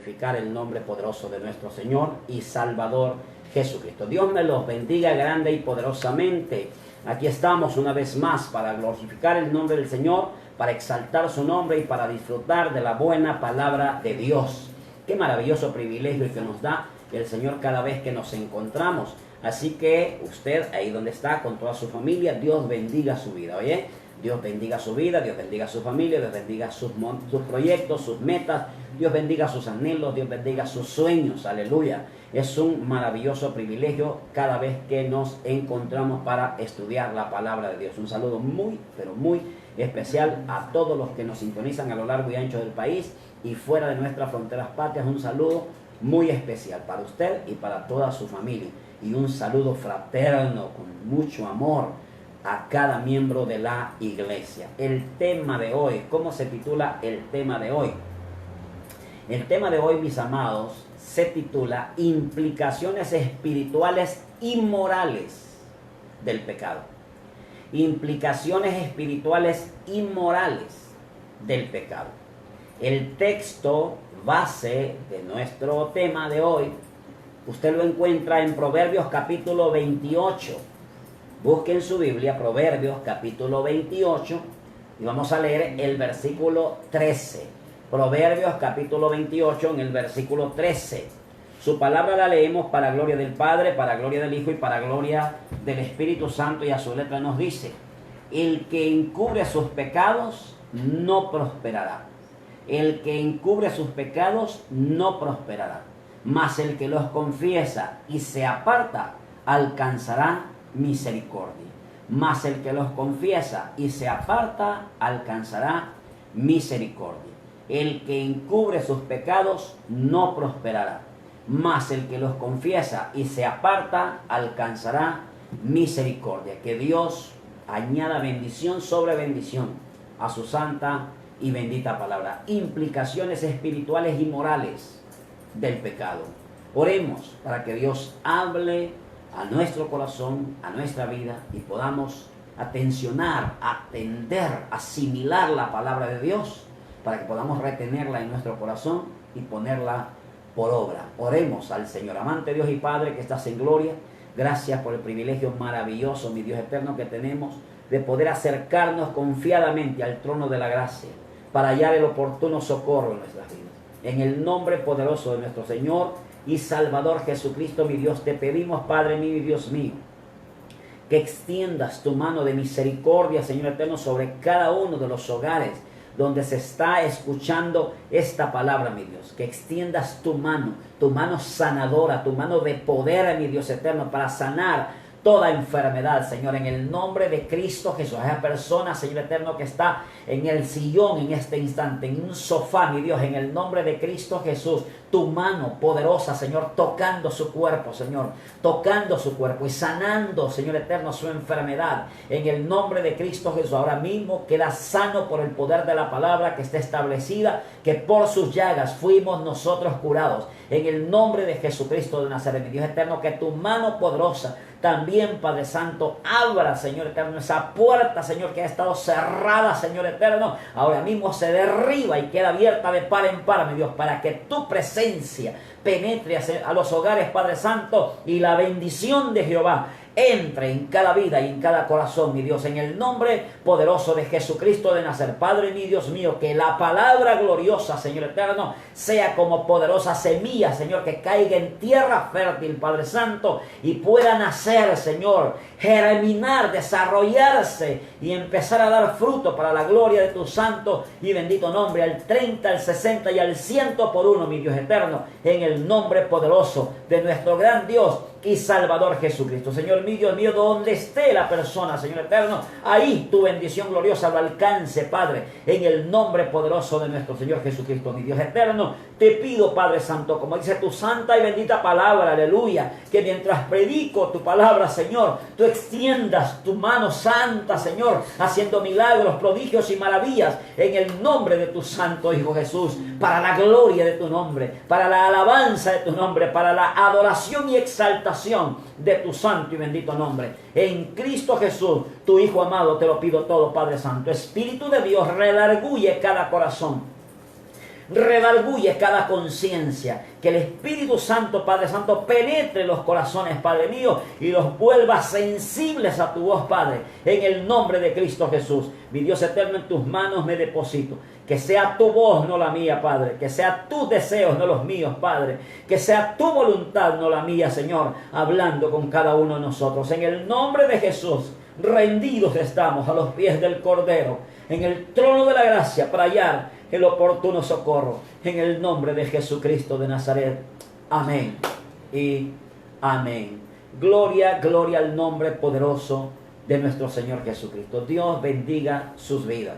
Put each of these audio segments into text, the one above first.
glorificar el nombre poderoso de nuestro Señor y Salvador Jesucristo. Dios me los bendiga grande y poderosamente. Aquí estamos una vez más para glorificar el nombre del Señor, para exaltar su nombre y para disfrutar de la buena palabra de Dios. Qué maravilloso privilegio que nos da el Señor cada vez que nos encontramos. Así que usted ahí donde está con toda su familia, Dios bendiga su vida, ¿oye? Dios bendiga su vida, Dios bendiga su familia, Dios bendiga sus proyectos, sus metas, Dios bendiga sus anhelos, Dios bendiga sus sueños, aleluya. Es un maravilloso privilegio cada vez que nos encontramos para estudiar la palabra de Dios. Un saludo muy, pero muy especial a todos los que nos sintonizan a lo largo y ancho del país y fuera de nuestras fronteras patrias. Un saludo muy especial para usted y para toda su familia. Y un saludo fraterno con mucho amor a cada miembro de la iglesia. El tema de hoy, ¿cómo se titula el tema de hoy? El tema de hoy, mis amados, se titula Implicaciones espirituales y morales del pecado. Implicaciones espirituales y morales del pecado. El texto base de nuestro tema de hoy, usted lo encuentra en Proverbios capítulo 28. Busque en su Biblia Proverbios capítulo 28 y vamos a leer el versículo 13. Proverbios capítulo 28 en el versículo 13. Su palabra la leemos para gloria del Padre, para gloria del Hijo y para gloria del Espíritu Santo, y a su letra nos dice: el que encubre sus pecados no prosperará. El que encubre sus pecados no prosperará. Mas el que los confiesa y se aparta alcanzará misericordia. Mas el que los confiesa y se aparta alcanzará misericordia. El que encubre sus pecados no prosperará. Mas el que los confiesa y se aparta alcanzará misericordia. Que Dios añada bendición sobre bendición a su santa y bendita palabra. Implicaciones espirituales y morales del pecado. Oremos para que Dios hable a nuestro corazón, a nuestra vida, y podamos atencionar, atender, asimilar la palabra de Dios, para que podamos retenerla en nuestro corazón y ponerla por obra. Oremos al Señor. Amante Dios y Padre que estás en gloria, gracias por el privilegio maravilloso, mi Dios eterno, que tenemos de poder acercarnos confiadamente al trono de la gracia para hallar el oportuno socorro en nuestras vidas. En el nombre poderoso de nuestro Señor y Salvador Jesucristo, mi Dios, te pedimos, Padre mío y Dios mío, que extiendas tu mano de misericordia, Señor eterno, sobre cada uno de los hogares donde se está escuchando esta palabra, mi Dios. Que extiendas tu mano sanadora, tu mano de poder, mi Dios eterno, para sanar toda enfermedad, Señor, en el nombre de Cristo Jesús. A esa persona, Señor eterno, que está en el sillón en este instante, en un sofá, mi Dios, en el nombre de Cristo Jesús, tu mano poderosa, Señor, tocando su cuerpo, Señor, tocando su cuerpo y sanando, Señor eterno, su enfermedad, en el nombre de Cristo Jesús. Ahora mismo queda sano por el poder de la palabra que está establecida, que por sus llagas fuimos nosotros curados, en el nombre de Jesucristo de Nazaret. Mi Dios eterno, que tu mano poderosa también, Padre Santo, abra, Señor eterno, esa puerta, Señor, que ha estado cerrada, Señor eterno, ahora mismo se derriba y queda abierta de par en par, mi Dios, para que tu presencia penetre a los hogares, Padre Santo, y la bendición de Jehová entre en cada vida y en cada corazón, mi Dios, en el nombre poderoso de Jesucristo de Nazaret. Padre mi Dios mío, que la palabra gloriosa, Señor eterno, sea como poderosa semilla, Señor, que caiga en tierra fértil, Padre Santo, y pueda nacer, Señor, germinar, desarrollarse y empezar a dar fruto para la gloria de tu santo y bendito nombre, al 30, al 60 y al 100 por uno, mi Dios eterno, en el nombre poderoso de nuestro gran Dios y Salvador Jesucristo. Señor mío, Dios mío, donde esté la persona, Señor eterno, ahí tu bendición gloriosa lo alcance, Padre, en el nombre poderoso de nuestro Señor Jesucristo, mi Dios eterno. Te pido, Padre Santo, como dice tu santa y bendita palabra, aleluya, que mientras predico tu palabra, Señor, tú extiendas tu mano santa, Señor, haciendo milagros, prodigios y maravillas en el nombre de tu santo Hijo Jesús, para la gloria de tu nombre, para la alabanza de tu nombre, para la adoración y exaltación de tu santo y bendito nombre. En Cristo Jesús, tu Hijo amado, te lo pido todo, Padre Santo. Espíritu de Dios, redarguye cada corazón. Redarguye cada conciencia. Que el Espíritu Santo, Padre Santo, penetre los corazones, Padre mío, y los vuelva sensibles a tu voz, Padre, en el nombre de Cristo Jesús. Mi Dios eterno, en tus manos me deposito. Que sea tu voz, no la mía, Padre. Que sea tus deseos, no los míos, Padre. Que sea tu voluntad, no la mía, Señor, hablando con cada uno de nosotros. En el nombre de Jesús, rendidos estamos a los pies del Cordero, en el trono de la gracia, para hallar el oportuno socorro. En el nombre de Jesucristo de Nazaret. Amén y amén. Gloria, gloria al nombre poderoso de nuestro Señor Jesucristo. Dios bendiga sus vidas.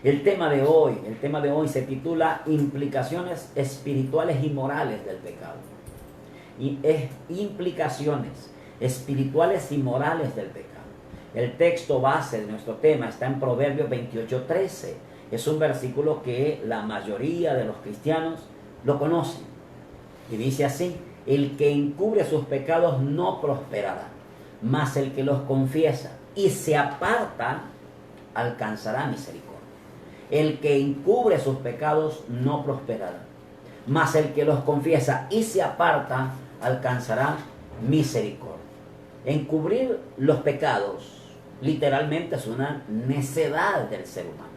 El tema de hoy se titula Implicaciones espirituales y morales del pecado. Y es implicaciones espirituales y morales del pecado. El texto base de nuestro tema está en Proverbios 28:13. Es un versículo que la mayoría de los cristianos lo conocen. Y dice así: el que encubre sus pecados no prosperará, mas el que los confiesa y se aparta alcanzará misericordia. El que encubre sus pecados no prosperará, mas el que los confiesa y se aparta alcanzará misericordia. Encubrir los pecados literalmente es una necedad del ser humano.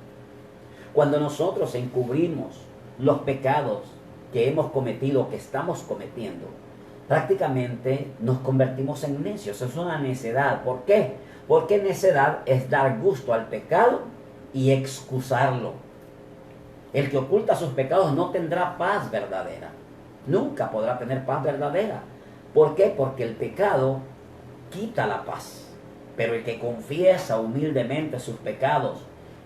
Cuando nosotros encubrimos los pecados que hemos cometido, que estamos cometiendo, prácticamente nos convertimos en necios. Es una necedad. ¿Por qué? Porque necedad es dar gusto al pecado y excusarlo. El que oculta sus pecados no tendrá paz verdadera. Nunca podrá tener paz verdadera. ¿Por qué? Porque el pecado quita la paz. Pero el que confiesa humildemente sus pecados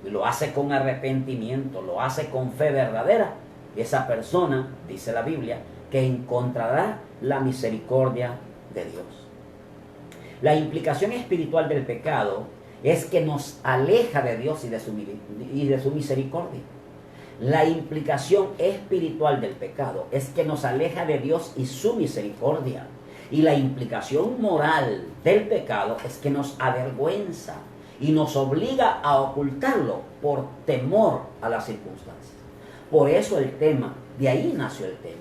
y lo hace con arrepentimiento, lo hace con fe verdadera, esa persona, dice la Biblia, que encontrará la misericordia de Dios. La implicación espiritual del pecado es que nos aleja de Dios y de su misericordia. La implicación espiritual del pecado es que nos aleja de Dios y su misericordia. Y la implicación moral del pecado es que nos avergüenza y nos obliga a ocultarlo por temor a las circunstancias. Por eso el tema, de ahí nació el tema.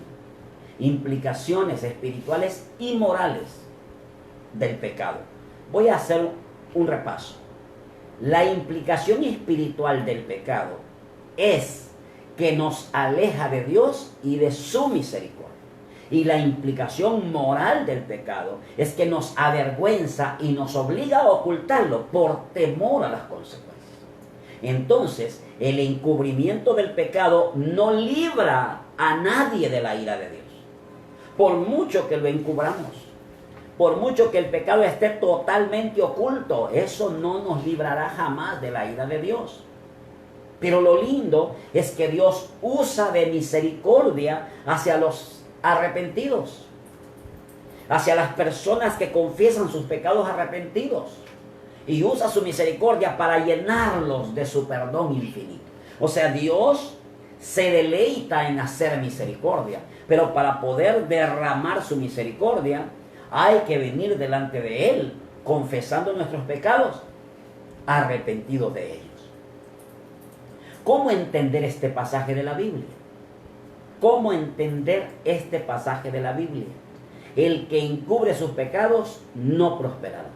Implicaciones espirituales y morales del pecado. Voy a hacer un repaso. La implicación espiritual del pecado es que nos aleja de Dios y de su misericordia. Y la implicación moral del pecado es que nos avergüenza y nos obliga a ocultarlo por temor a las consecuencias. Entonces, el encubrimiento del pecado no libra a nadie de la ira de Dios. Por mucho que lo encubramos, por mucho que el pecado esté totalmente oculto, eso no nos librará jamás de la ira de Dios. Pero lo lindo es que Dios usa de misericordia hacia los arrepentidos, hacia las personas que confiesan sus pecados arrepentidos, y usa su misericordia para llenarlos de su perdón infinito. O sea, Dios se deleita en hacer misericordia, pero para poder derramar su misericordia hay que venir delante de Él confesando nuestros pecados, arrepentidos de ellos. ¿Cómo entender este pasaje de la Biblia? ¿Cómo entender este pasaje de la Biblia? El que encubre sus pecados no prosperará,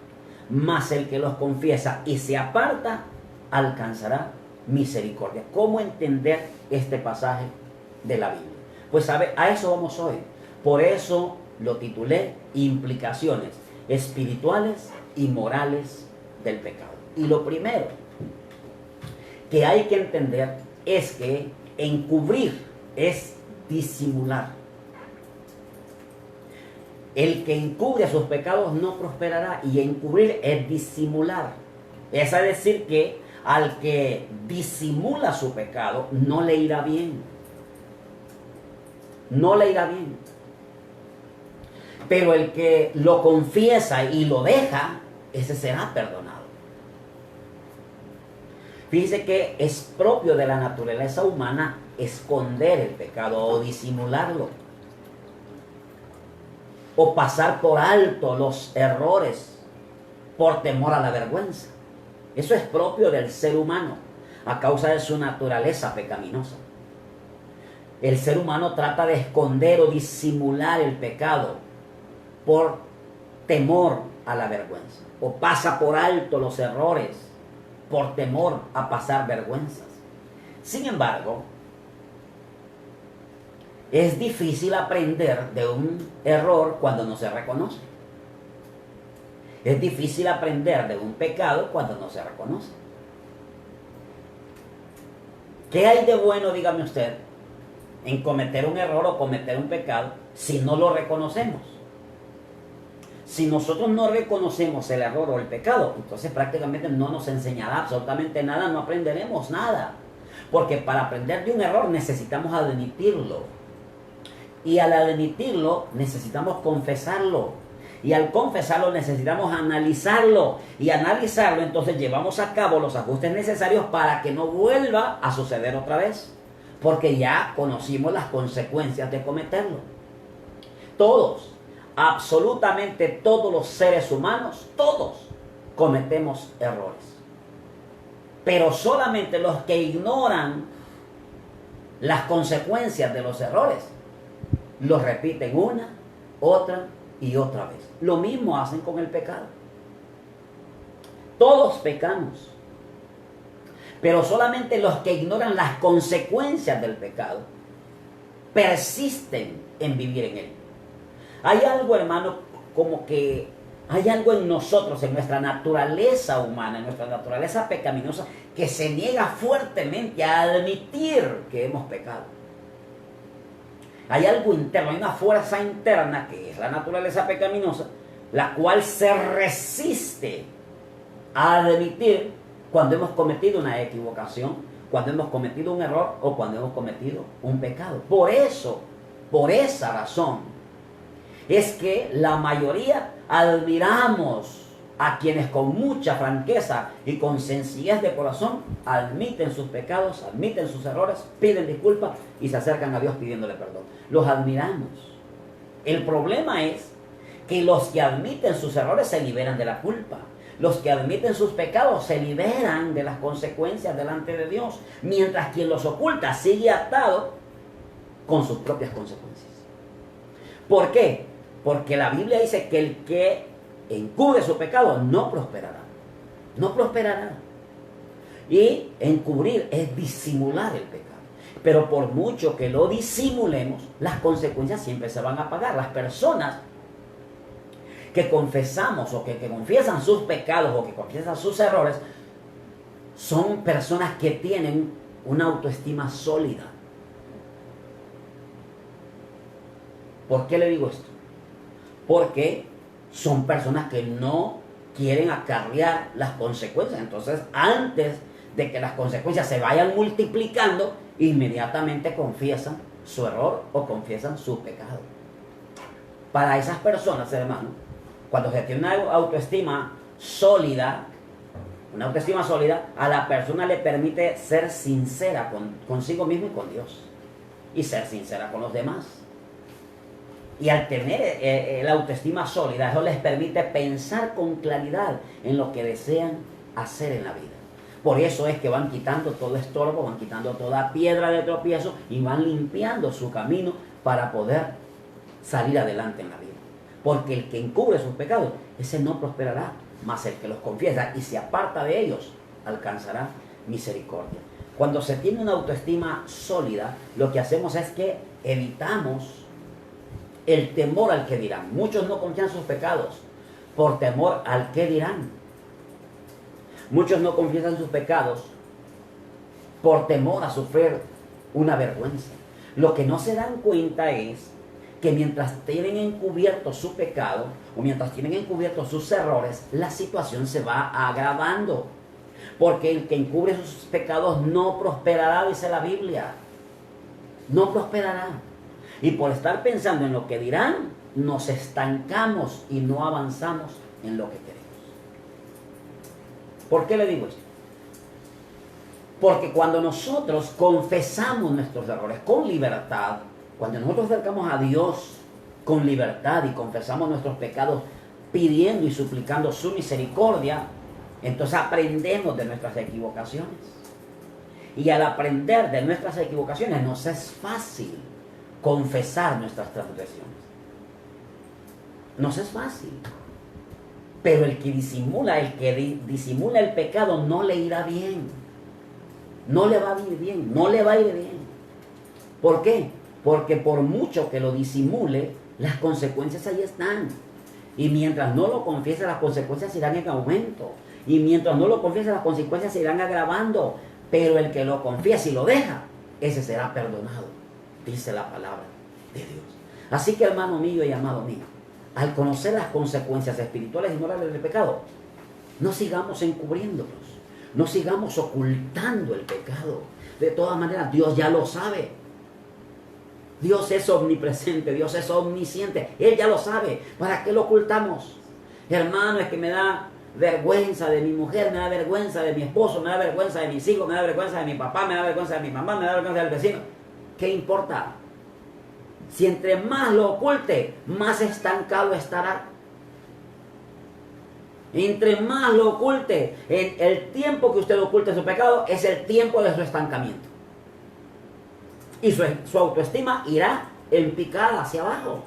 mas el que los confiesa y se aparta alcanzará misericordia. ¿Cómo entender este pasaje de la Biblia? Pues a eso vamos hoy. Por eso lo titulé Implicaciones espirituales y morales del pecado. Y lo primero que hay que entender es que encubrir es disimular. El que encubre sus pecados no prosperará, y encubrir es disimular. Es decir que al que disimula su pecado no le irá bien. No le irá bien. Pero el que lo confiesa y lo deja, ese será perdonado. Fíjese que es propio de la naturaleza humana esconder el pecado o disimularlo, o pasar por alto los errores por temor a la vergüenza. Eso es propio del ser humano a causa de su naturaleza pecaminosa. el ser humano trata de esconder o disimular el pecado por temor a la vergüenza, o pasa por alto los errores por temor a pasar vergüenzas. Sin embargo, es difícil aprender de un error cuando no se reconoce. Es difícil aprender de un pecado cuando no se reconoce. ¿Qué hay de bueno, dígame usted, en cometer un error o cometer un pecado si no lo reconocemos? Si nosotros no reconocemos el error o el pecado, entonces prácticamente no nos enseñará absolutamente nada, no aprenderemos nada. Porque para aprender de un error necesitamos admitirlo. Y al admitirlo necesitamos confesarlo. Y al confesarlo necesitamos analizarlo. Y analizarlo entonces llevamos a cabo los ajustes necesarios para que no vuelva a suceder otra vez. Porque ya conocimos las consecuencias de cometerlo. Todos, absolutamente todos los seres humanos, todos cometemos errores. Pero solamente los que ignoran las consecuencias de los errores los repiten una, otra y otra vez. Lo mismo hacen con el pecado. Todos pecamos, pero solamente los que ignoran las consecuencias del pecado persisten en vivir en él. Hay algo, hermano, como que hay algo en nosotros, en nuestra naturaleza humana, en nuestra naturaleza pecaminosa, que se niega fuertemente a admitir que hemos pecado. Hay algo interno, hay una fuerza interna que es la naturaleza pecaminosa, la cual se resiste a admitir cuando hemos cometido una equivocación, cuando hemos cometido un error o cuando hemos cometido un pecado. Por eso, por esa razón, es que la mayoría admiramos a quienes con mucha franqueza y con sencillez de corazón admiten sus pecados, admiten sus errores, piden disculpas y se acercan a Dios pidiéndole perdón. Los admiramos. El problema es que los que admiten sus errores se liberan de la culpa. Los que admiten sus pecados se liberan de las consecuencias delante de Dios, mientras quien los oculta sigue atado con sus propias consecuencias. ¿Por qué? Porque la Biblia dice que el que encubre su pecado no prosperará. No prosperará. Y encubrir es disimular el pecado. Pero por mucho que lo disimulemos, las consecuencias siempre se van a pagar. Las personas que confesamos o que confiesan sus pecados o que confiesan sus errores son personas que tienen una autoestima sólida. ¿Por qué le digo esto? Porque son personas que no quieren acarrear las consecuencias. Entonces, antes de que las consecuencias se vayan multiplicando, inmediatamente confiesan su error o confiesan su pecado. Para esas personas, hermano, cuando se tiene una autoestima sólida, a la persona le permite ser sincera consigo mismo y con Dios. Y ser sincera con los demás. Y al tener la autoestima sólida, eso les permite pensar con claridad en lo que desean hacer en la vida. Por eso es que van quitando todo estorbo, van quitando toda piedra de tropiezo y van limpiando su camino para poder salir adelante en la vida. Porque el que encubre sus pecados, ese no prosperará, mas el que los confiesa y se aparta de ellos, alcanzará misericordia. Cuando se tiene una autoestima sólida, lo que hacemos es que evitamos el temor al que dirán. Muchos no confían sus pecados por temor al que dirán. Muchos no confiesan sus pecados por temor a sufrir una vergüenza. Lo que no se dan cuenta es que mientras tienen encubierto su pecado o mientras tienen encubiertos sus errores, la situación se va agravando. Porque el que encubre sus pecados no prosperará, dice la Biblia. No prosperará. Y por estar pensando en lo que dirán, nos estancamos y no avanzamos en lo que queremos. ¿Por qué le digo esto? Porque cuando nosotros confesamos nuestros errores con libertad, cuando nosotros acercamos a Dios con libertad y confesamos nuestros pecados pidiendo y suplicando su misericordia, entonces aprendemos de nuestras equivocaciones. Y al aprender de nuestras equivocaciones nos es fácil confesar nuestras transgresiones. Nos es fácil. Pero el que disimula el pecado no le irá bien. No le va a ir bien, no le va a ir bien. ¿Por qué? Porque por mucho que lo disimule, las consecuencias ahí están. Y mientras no lo confiese, las consecuencias irán en aumento. Y mientras no lo confiese, las consecuencias se irán agravando. Pero el que lo confiesa y lo deja, ese será perdonado, dice la palabra de Dios. Así que, hermano mío y amado mío, al conocer las consecuencias espirituales y morales del pecado, no sigamos encubriéndolos, no sigamos ocultando el pecado. De todas maneras, Dios ya lo sabe. Dios es omnipresente, Dios es omnisciente, Él ya lo sabe. ¿Para qué lo ocultamos? Hermano, es que me da vergüenza de mi mujer, me da vergüenza de mi esposo, me da vergüenza de mis hijos, me da vergüenza de mi papá, me da vergüenza de mi mamá, me da vergüenza del vecino. ¿Qué importa? Si entre más lo oculte, más estancado estará. Entre más lo oculte, en el tiempo que usted oculte su pecado es el tiempo de su estancamiento. Y su autoestima irá en picada hacia abajo.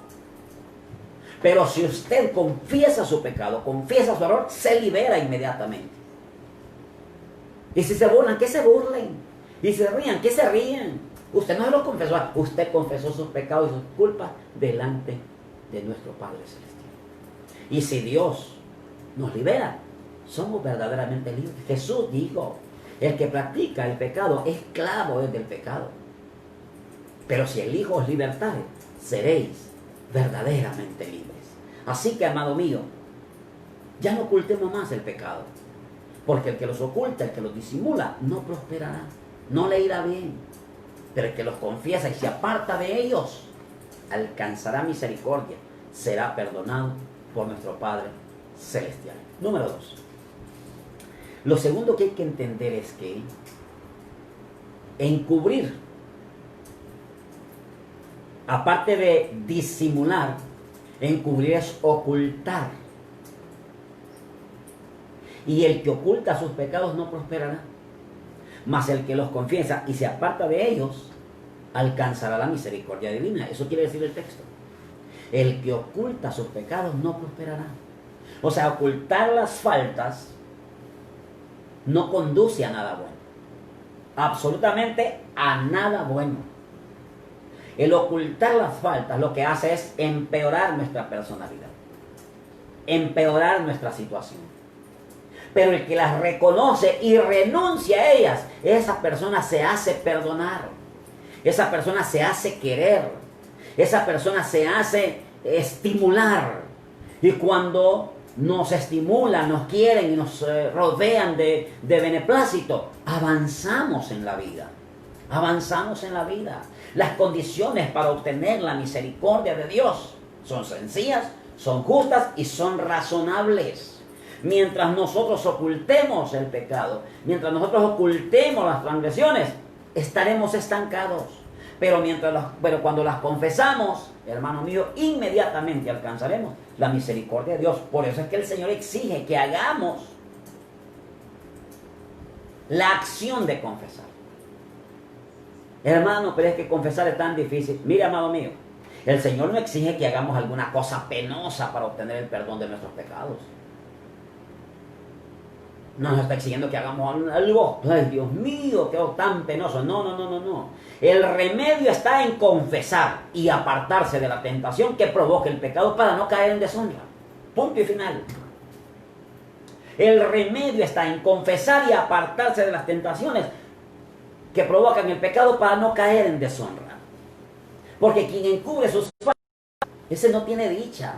Pero si usted confiesa su pecado, confiesa su error, se libera inmediatamente. Y si se burlan, que se burlen. Y si se rían, que se ríen. Usted no se lo confesó, usted confesó sus pecados y sus culpas delante de nuestro Padre Celestial. Y si Dios nos libera, somos verdaderamente libres. Jesús dijo, el que practica el pecado es esclavo del pecado. Pero si el Hijo os libertare, seréis verdaderamente libres. Así que, amado mío, ya no ocultemos más el pecado. Porque el que los oculta, el que los disimula, no prosperará, no le irá bien. Pero el que los confiesa y se aparta de ellos, alcanzará misericordia, será perdonado por nuestro Padre Celestial. Número 2. Lo segundo que hay que entender es que encubrir, aparte de disimular, encubrir es ocultar. Y el que oculta sus pecados no prosperará. Mas el que los confiesa y se aparta de ellos, alcanzará la misericordia divina. Eso quiere decir el texto. El que oculta sus pecados no prosperará. O sea, ocultar las faltas no conduce a nada bueno. Absolutamente a nada bueno. El ocultar las faltas lo que hace es empeorar nuestra personalidad, empeorar nuestra situación. Pero el que las reconoce y renuncia a ellas, esa persona se hace perdonar, esa persona se hace querer, esa persona se hace estimular. Y cuando nos estimulan, nos quieren y nos rodean de beneplácito, avanzamos en la vida. Avanzamos en la vida. Las condiciones para obtener la misericordia de Dios son sencillas, son justas y son razonables. Mientras nosotros ocultemos el pecado, mientras nosotros ocultemos las transgresiones, estaremos estancados. Pero cuando las confesamos, hermano mío, inmediatamente alcanzaremos la misericordia de Dios. Por eso es que el Señor exige que hagamos la acción de confesar. Hermano, pero es que confesar es tan difícil. Mira, amado mío, el Señor no exige que hagamos alguna cosa penosa para obtener el perdón de nuestros pecados. No nos está exigiendo que hagamos algo, ay Dios mío, qué tan penoso. No. El remedio está en confesar y apartarse de la tentación que provoca el pecado para no caer en deshonra. Punto y final. El remedio está en confesar y apartarse de las tentaciones que provocan el pecado para no caer en deshonra. Porque quien encubre sus faltas, ese no tiene dicha.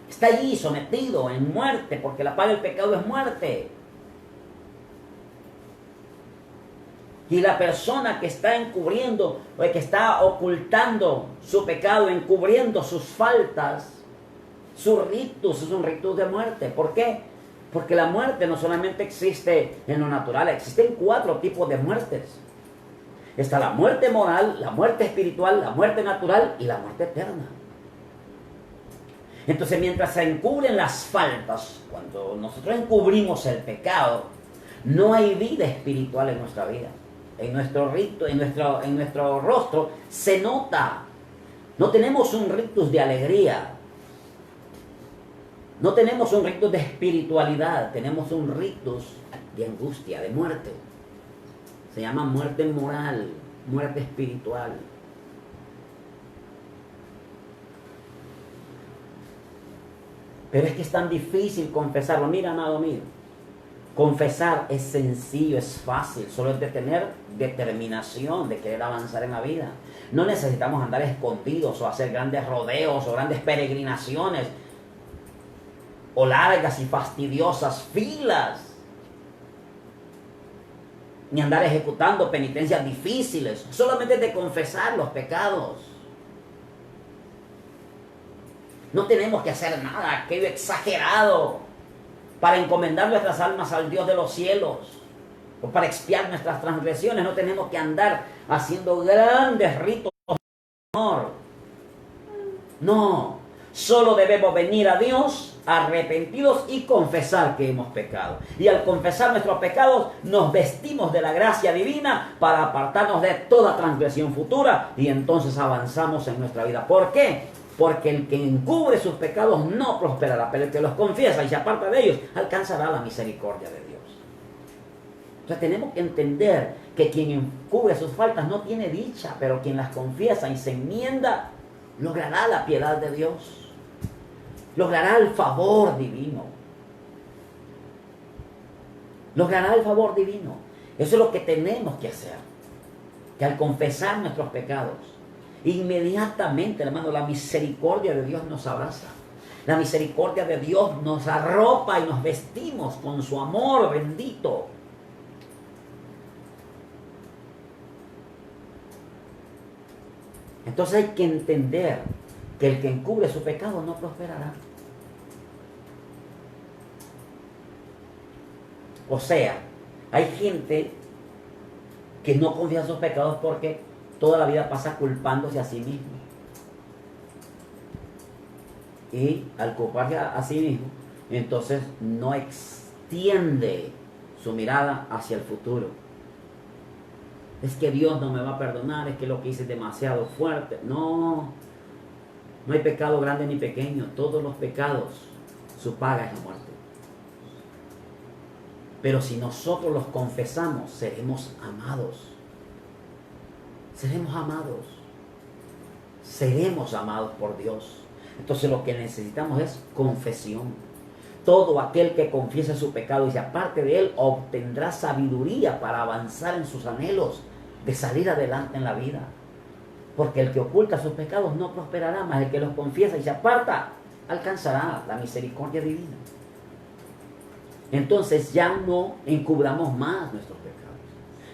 Está allí sometido en muerte, porque la paga del pecado es muerte. Y la persona que está encubriendo, o que está ocultando su pecado, encubriendo sus faltas, su ritus, es un ritus de muerte. ¿Por qué? Porque la muerte no solamente existe en lo natural, existen 4 tipos de muertes. Está la muerte moral, la muerte espiritual, la muerte natural y la muerte eterna. Entonces, mientras se encubren las faltas, cuando nosotros encubrimos el pecado, no hay vida espiritual en nuestra vida. en nuestro rito, en nuestro rostro, se nota. No tenemos un rictus de alegría. No tenemos un rictus de espiritualidad. Tenemos un rictus de angustia, de muerte. Se llama muerte moral, muerte espiritual. Pero es que es tan difícil confesarlo. Mira, amado mío, confesar es sencillo, es fácil. Solo es de tener determinación, de querer avanzar en la vida. No necesitamos andar escondidos o hacer grandes rodeos o grandes peregrinaciones o largas y fastidiosas filas, ni andar ejecutando penitencias difíciles. Solamente de confesar los pecados. No tenemos que hacer nada, aquello exagerado, para encomendar nuestras almas al Dios de los cielos, o para expiar nuestras transgresiones. No tenemos que andar haciendo grandes ritos de honor. No, solo debemos venir a Dios arrepentidos y confesar que hemos pecado. Y al confesar nuestros pecados, nos vestimos de la gracia divina para apartarnos de toda transgresión futura, y entonces avanzamos en nuestra vida. ¿Por qué? Porque el que encubre sus pecados no prosperará, pero el que los confiesa y se aparta de ellos alcanzará la misericordia de Dios. Entonces tenemos que entender que quien encubre sus faltas no tiene dicha, pero quien las confiesa y se enmienda logrará la piedad de Dios, logrará el favor divino, logrará el favor divino. Eso es lo que tenemos que hacer, que al confesar nuestros pecados, inmediatamente, hermano, la misericordia de Dios nos abraza. La misericordia de Dios nos arropa y nos vestimos con su amor bendito. Entonces hay que entender que el que encubre su pecado no prosperará. O sea, hay gente que no confiesa sus pecados porque toda la vida pasa culpándose a sí mismo. Y al culparse a sí mismo, entonces no extiende su mirada hacia el futuro. Es que Dios no me va a perdonar, es que lo que hice es demasiado fuerte. No, no hay pecado grande ni pequeño. Todos los pecados, su paga es la muerte. Pero si nosotros los confesamos, seremos amados. Seremos amados. Seremos amados por Dios. Entonces lo que necesitamos es confesión. Todo aquel que confiese su pecado y se aparte de él obtendrá sabiduría para avanzar en sus anhelos de salir adelante en la vida. Porque el que oculta sus pecados no prosperará, mas el que los confiesa y se aparta alcanzará la misericordia divina. Entonces ya no encubramos más nuestros pecados.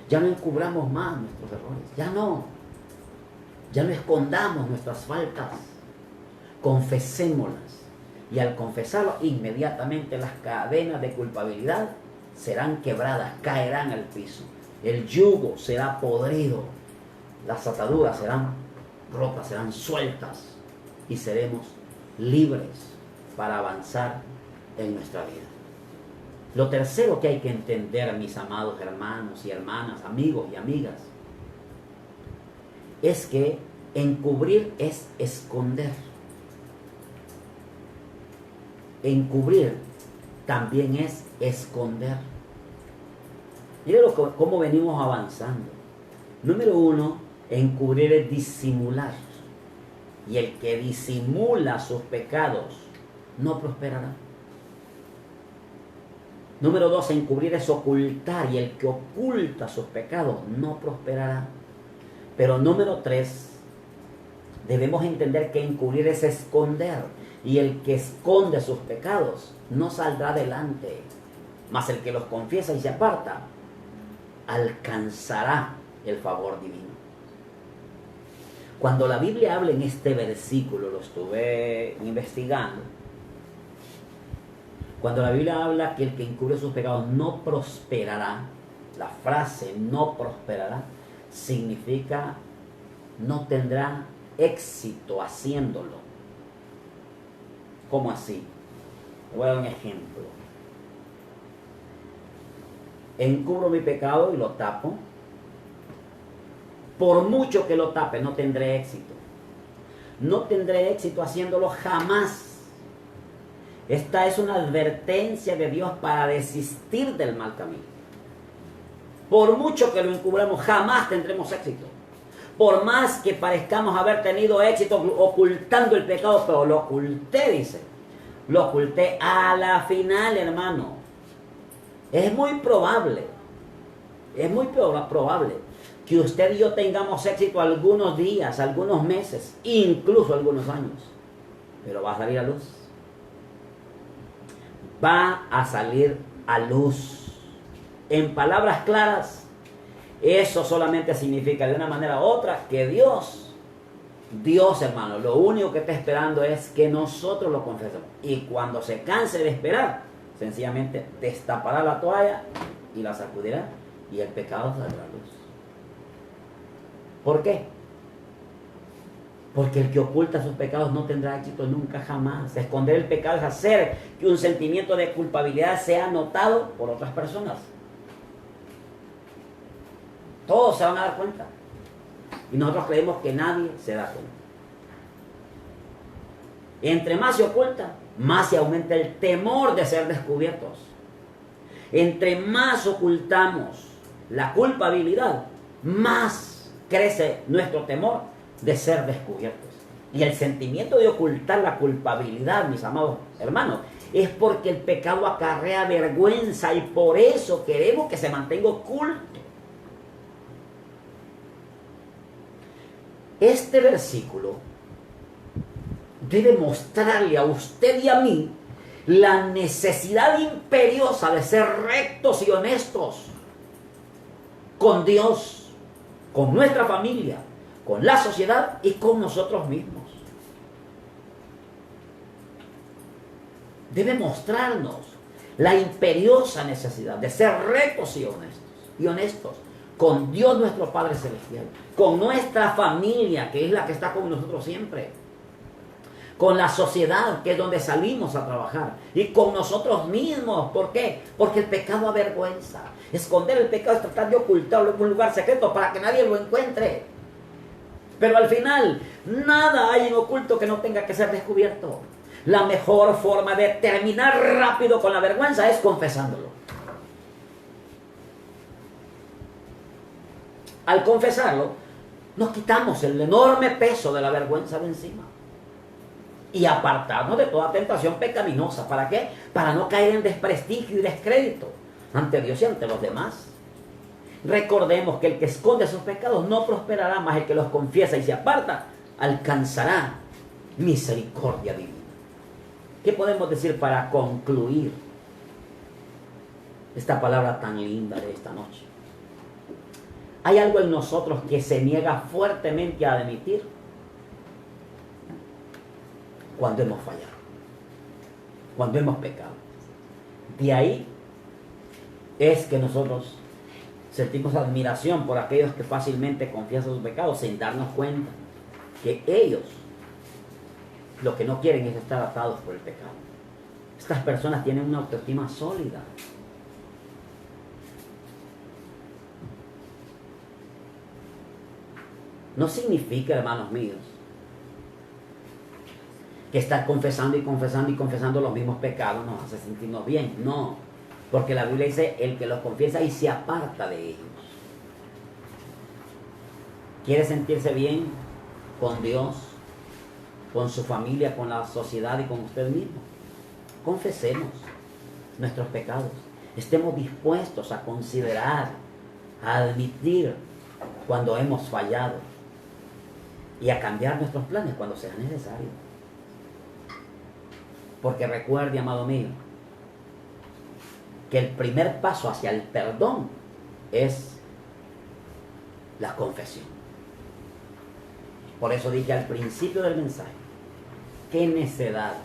Ya no encubramos más nuestros errores. Ya no escondamos nuestras faltas. Confesémoslas. Y al confesarlo, inmediatamente las cadenas de culpabilidad serán quebradas, caerán al piso. El yugo será podrido. Las ataduras serán rotas, serán sueltas. Y seremos libres para avanzar en nuestra vida. Lo tercero que hay que entender, mis amados hermanos y hermanas, amigos y amigas, es que encubrir es esconder. Encubrir también es esconder. Miren cómo venimos avanzando. Número 1, encubrir es disimular. Y el que disimula sus pecados no prosperará. Número 2, encubrir es ocultar, y el que oculta sus pecados no prosperará. Pero número 3, debemos entender que encubrir es esconder, y el que esconde sus pecados no saldrá adelante, mas el que los confiesa y se aparta alcanzará el favor divino. Cuando la Biblia habla en este versículo, lo estuve investigando. Cuando la Biblia habla que el que encubre sus pecados no prosperará, la frase no prosperará significa no tendrá éxito haciéndolo. ¿Cómo así? Te voy a dar un ejemplo. Encubro mi pecado y lo tapo, por mucho que lo tape, no tendré éxito. No tendré éxito haciéndolo jamás. Esta es una advertencia de Dios para desistir del mal camino. Por mucho que lo encubramos, jamás tendremos éxito. Por más que parezcamos haber tenido éxito ocultando el pecado, pero lo oculté, dice. Lo oculté a la final, hermano. Es muy probable que usted y yo tengamos éxito algunos días, algunos meses, incluso algunos años. Pero va a salir a luz. Va a salir a luz. En palabras claras, eso solamente significa de una manera u otra que Dios, hermano, lo único que está esperando es que nosotros lo confesemos. Y cuando se canse de esperar, sencillamente destapará la toalla y la sacudirá y el pecado saldrá a luz. ¿Por qué? Porque el que oculta sus pecados no tendrá éxito nunca jamás. Esconder el pecado es hacer que un sentimiento de culpabilidad sea notado por otras personas. Todos se van a dar cuenta. Y nosotros creemos que nadie se da cuenta. Entre más se oculta, más se aumenta el temor de ser descubiertos. Entre más ocultamos la culpabilidad, más crece nuestro temor de ser descubiertos. Y el sentimiento de ocultar la culpabilidad, mis amados hermanos, es porque el pecado acarrea vergüenza y por eso queremos que se mantenga oculto. Este versículo debe mostrarle a usted y a mí la necesidad imperiosa de ser rectos y honestos con Dios, con nuestra familia, con la sociedad y con nosotros mismos. Debe mostrarnos la imperiosa necesidad de ser rectos y honestos con Dios nuestro Padre Celestial, con nuestra familia, que es la que está con nosotros siempre, con la sociedad, que es donde salimos a trabajar, y con nosotros mismos. ¿Por qué? Porque el pecado avergüenza. Esconder el pecado es tratar de ocultarlo en un lugar secreto para que nadie lo encuentre. Pero al final, nada hay en oculto que no tenga que ser descubierto. La mejor forma de terminar rápido con la vergüenza es confesándolo. Al confesarlo, nos quitamos el enorme peso de la vergüenza de encima. Y apartarnos de toda tentación pecaminosa. ¿Para qué? Para no caer en desprestigio y descrédito ante Dios y ante los demás. Recordemos que el que esconde sus pecados no prosperará, más el que los confiesa y se aparta alcanzará misericordia divina. ¿Qué podemos decir para concluir esta palabra tan linda de esta noche? ¿Hay algo en nosotros que se niega fuertemente a admitir? Cuando hemos fallado, cuando hemos pecado. De ahí es que nosotros sentimos admiración por aquellos que fácilmente confiesan sus pecados sin darnos cuenta que ellos lo que no quieren es estar atados por el pecado. Estas personas tienen una autoestima sólida. No significa, hermanos míos, que estar confesando y confesando los mismos pecados nos hace sentirnos bien. No, porque la Biblia dice, el que los confiesa y se aparta de ellos. ¿Quiere sentirse bien con Dios, con su familia, con la sociedad y con usted mismo? Confesemos nuestros pecados. Estemos dispuestos a considerar, a admitir cuando hemos fallado y a cambiar nuestros planes cuando sea necesario. Porque recuerde, amado mío, que el primer paso hacia el perdón es la confesión. Por eso dije al principio del mensaje, qué necedad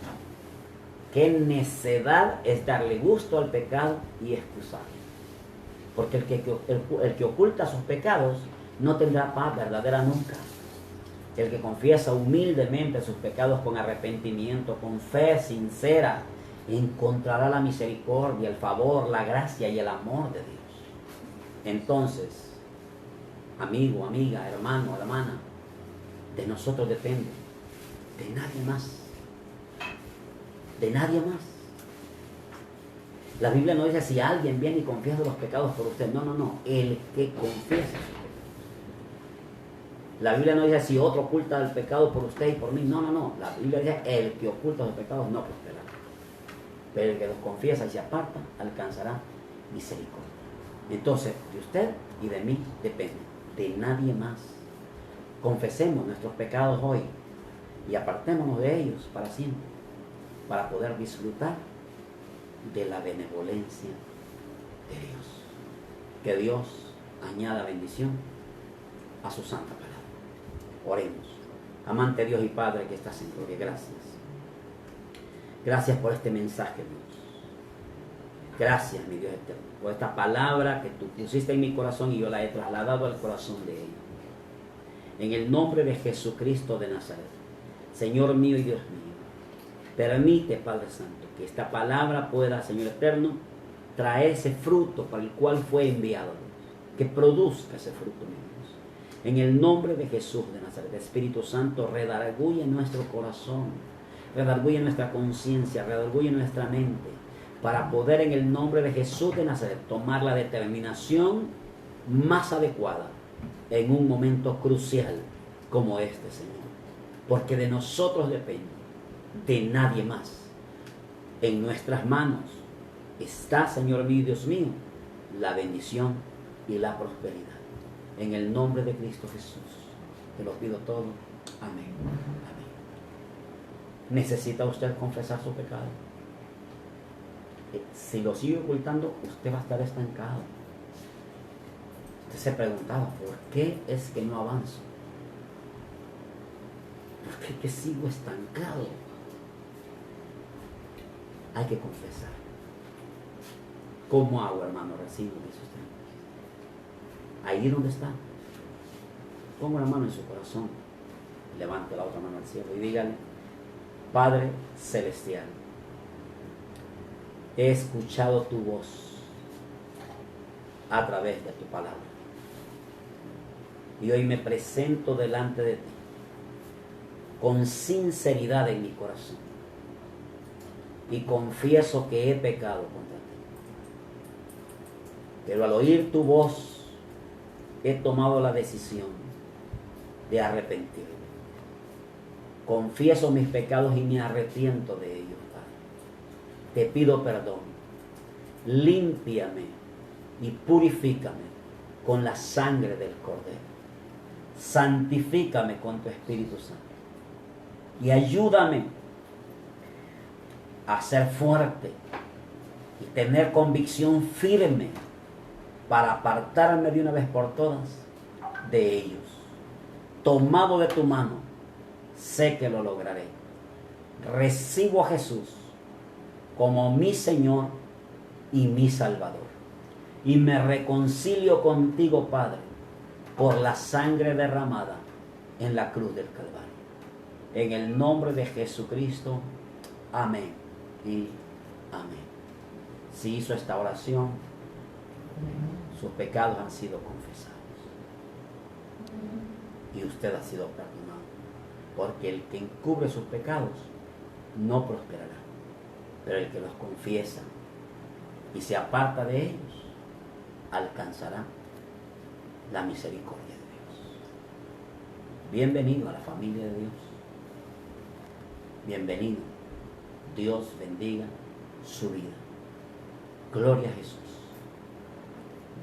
es darle gusto al pecado y excusarlo. Porque el que oculta sus pecados no tendrá paz verdadera nunca. El que confiesa humildemente sus pecados con arrepentimiento, con fe sincera, encontrará la misericordia, el favor, la gracia y el amor de Dios. Entonces, amigo, amiga, hermano, hermana, de nosotros depende, de nadie más, de nadie más. La Biblia no dice si alguien viene y confiesa los pecados por usted, no, no, no, el que confiesa sus pecados. La Biblia no dice si otro oculta el pecado por usted y por mí, no, no, no, la Biblia dice el que oculta los pecados no prosperará, pero el que los confiesa y se aparta alcanzará misericordia. Entonces, de usted y de mí depende, de nadie más. Confesemos nuestros pecados hoy y apartémonos de ellos para siempre, para poder disfrutar de la benevolencia de Dios. Que Dios añada bendición a su santa palabra. Oremos. Amante Dios y Padre que estás en gloria, gracias. Gracias por este mensaje, Dios. Gracias, mi Dios eterno, por esta palabra que tú pusiste en mi corazón y yo la he trasladado al corazón de ellos. En el nombre de Jesucristo de Nazaret, Señor mío y Dios mío, permite, Padre Santo, que esta palabra pueda, Señor eterno, traer ese fruto para el cual fue enviado, que produzca ese fruto, mi Dios. En el nombre de Jesús de Nazaret, Espíritu Santo, redarguye nuestro corazón, redarguye nuestra conciencia, redarguye nuestra mente, para poder en el nombre de Jesús de Nazaret tomar la determinación más adecuada en un momento crucial como este, Señor. Porque de nosotros depende, de nadie más. En nuestras manos está, Señor mío y Dios mío, la bendición y la prosperidad. En el nombre de Cristo Jesús, te lo pido todo. Amén. Amén. ¿Necesita usted confesar su pecado? Si lo sigue ocultando, usted va a estar estancado. Usted se preguntaba, ¿por qué es que no avanzo? ¿Por qué es que sigo estancado? Hay que confesar. ¿Cómo hago, hermano? Recibo, dice usted. Ahí donde está, ponga la mano en su corazón, levante la otra mano al cielo y dígale: Padre Celestial, he escuchado tu voz a través de tu palabra y hoy me presento delante de ti con sinceridad en mi corazón y confieso que he pecado contra ti, pero al oír tu voz he tomado la decisión de arrepentirme. Confieso mis pecados y me arrepiento de ellos, Padre. Te pido perdón. Límpiame y purifícame con la sangre del Cordero. Santifícame con tu Espíritu Santo. Y ayúdame a ser fuerte y tener convicción firme para apartarme de una vez por todas de ellos. Tomado de tu mano, sé que lo lograré. Recibo a Jesús como mi Señor y mi Salvador. Y me reconcilio contigo, Padre, por la sangre derramada en la cruz del Calvario. En el nombre de Jesucristo, amén y amén. Si hizo esta oración, sus pecados han sido confesados. Y usted ha sido perdonado. Porque el que encubre sus pecados no prosperará. Pero el que los confiesa y se aparta de ellos, alcanzará la misericordia de Dios. Bienvenido a la familia de Dios. Bienvenido. Dios bendiga su vida. Gloria a Jesús.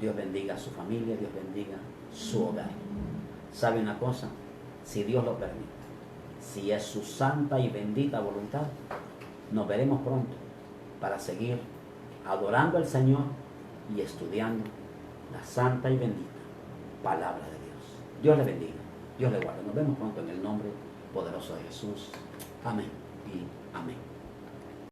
Dios bendiga a su familia, Dios bendiga su hogar. ¿Sabe una cosa? Si Dios lo permite, si es su santa y bendita voluntad, nos veremos pronto para seguir adorando al Señor y estudiando la santa y bendita palabra de Dios. Dios le bendiga, Dios le guarde. Nos vemos pronto en el nombre poderoso de Jesús. Amén y amén.